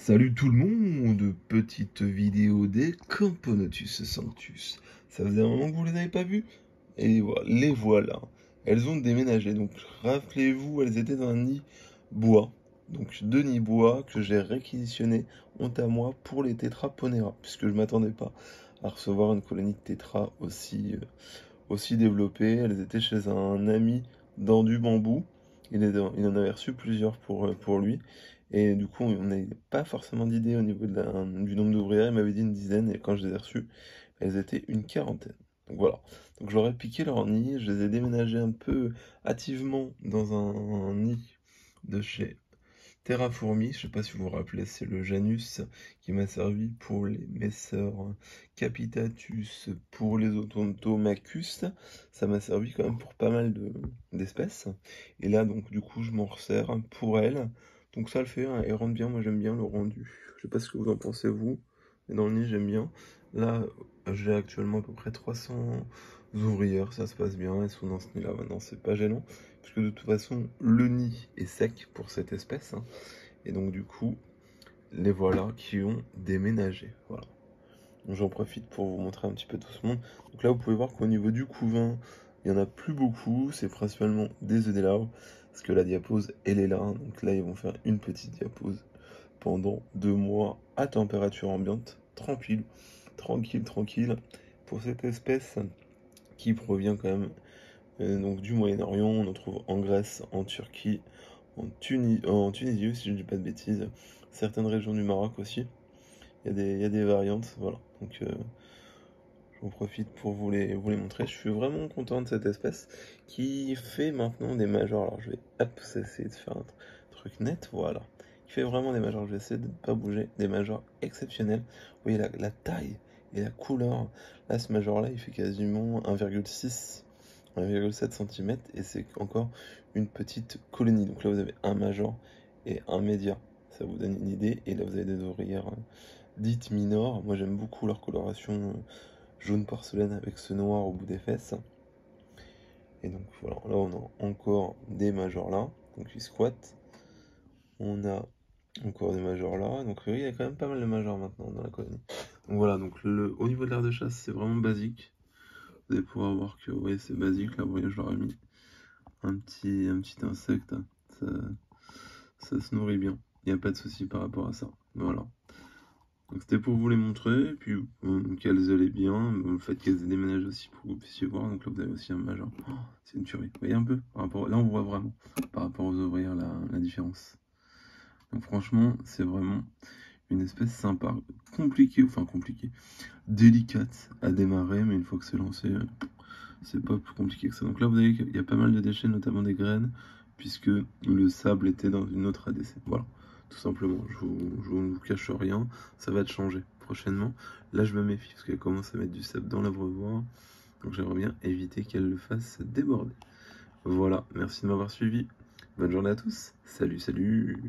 Salut tout le monde, petite vidéo des Camponotus Sanctus. Ça faisait un moment que vous les avez pas vus? Et voilà, les voilà. Elles ont déménagé, donc rappelez-vous, elles étaient dans un nid bois. Donc deux nids bois que j'ai réquisitionnés, honte à moi, pour les tétraponera, puisque je m'attendais pas à recevoir une colonie de tétras aussi développée. Elles étaient chez un ami dans du bambou. Il en avait reçu plusieurs pour lui. Et du coup, on n'avait pas forcément d'idée au niveau du nombre d'ouvrières. Il m'avait dit une dizaine, et quand je les ai reçues, elles étaient une quarantaine. Donc voilà. Donc je leur ai piqué leur nid, je les ai déménagés un peu hâtivement dans un nid de chez Terrafourmi. Je sais pas si vous vous rappelez, c'est le Janus qui m'a servi pour les Messeurs Capitatus, pour les Odontomachus. Ça m'a servi quand même pour pas mal d'espèces. Et là, donc, du coup, je m'en resserre pour elles. Donc ça le fait, hein, elles rendent bien. Moi, j'aime bien le rendu. Je sais pas ce que vous en pensez, vous. Mais dans le nid, j'aime bien. Là, j'ai actuellement à peu près 300 ouvrières. Ça se passe bien. Elles sont dans ce nid-là maintenant. C'est pas gênant. Parce que de toute façon, le nid est sec pour cette espèce, hein. Et donc du coup, les voilà qui ont déménagé. Voilà. Donc j'en profite pour vous montrer un petit peu tout ce monde. Donc là, vous pouvez voir qu'au niveau du couvain, il n'y en a plus beaucoup. C'est principalement des œufs des larves. Parce que la diapose, elle est là. Donc là, ils vont faire une petite diapose pendant 2 mois à température ambiante. Tranquille, tranquille, tranquille. Pour cette espèce qui provient quand même donc du Moyen-Orient, on en trouve en Grèce, en Turquie, en Tunisie aussi, si je ne dis pas de bêtises, certaines régions du Maroc aussi. Il y a des variantes, voilà. Donc j'en profite pour vous les montrer. Je suis vraiment content de cette espèce qui fait maintenant des majors. Alors je vais essayer de faire un truc net, voilà. Qui fait vraiment des majors. Je vais essayer de ne pas bouger. Des majors exceptionnels. Vous voyez la taille et la couleur. Là, ce major-là, il fait quasiment 1,6 1,7 cm et c'est encore une petite colonie. Donc là vous avez un major et un média, ça vous donne une idée. Et là vous avez des ouvrières dites minores. Moi j'aime beaucoup leur coloration jaune porcelaine avec ce noir au bout des fesses. Et donc voilà, là on a encore des majors là, donc ils squattent. On a encore des majors là, donc oui, il y a quand même pas mal de majors maintenant dans la colonie. Donc voilà, donc au niveau de l'aire de chasse c'est vraiment basique. Vous allez pouvoir voir que ouais, c'est basique, là vous voyez je leur ai mis un petit insecte, ça, ça se nourrit bien. Il n'y a pas de souci par rapport à ça. Voilà. Donc c'était pour vous les montrer, et puis qu'elles allaient bien, le fait qu'elles aient déménagé aussi pour que vous puissiez voir. Donc là vous avez aussi un major. Oh, c'est une tuerie. Vous voyez un peu par rapport, là on voit vraiment par rapport aux ouvrières la différence. Donc franchement c'est vraiment une espèce sympa, compliquée, délicate à démarrer, mais une fois que c'est lancé, c'est pas plus compliqué que ça. Donc là, vous voyez qu'il y a pas mal de déchets, notamment des graines, puisque le sable était dans une autre ADC. Voilà, tout simplement. Je ne vous cache rien, ça va te changer prochainement. Là, je me méfie, parce qu'elle commence à mettre du sable dans l'abreuvoir. Donc j'aimerais bien éviter qu'elle le fasse déborder. Voilà, merci de m'avoir suivi. Bonne journée à tous. Salut, salut.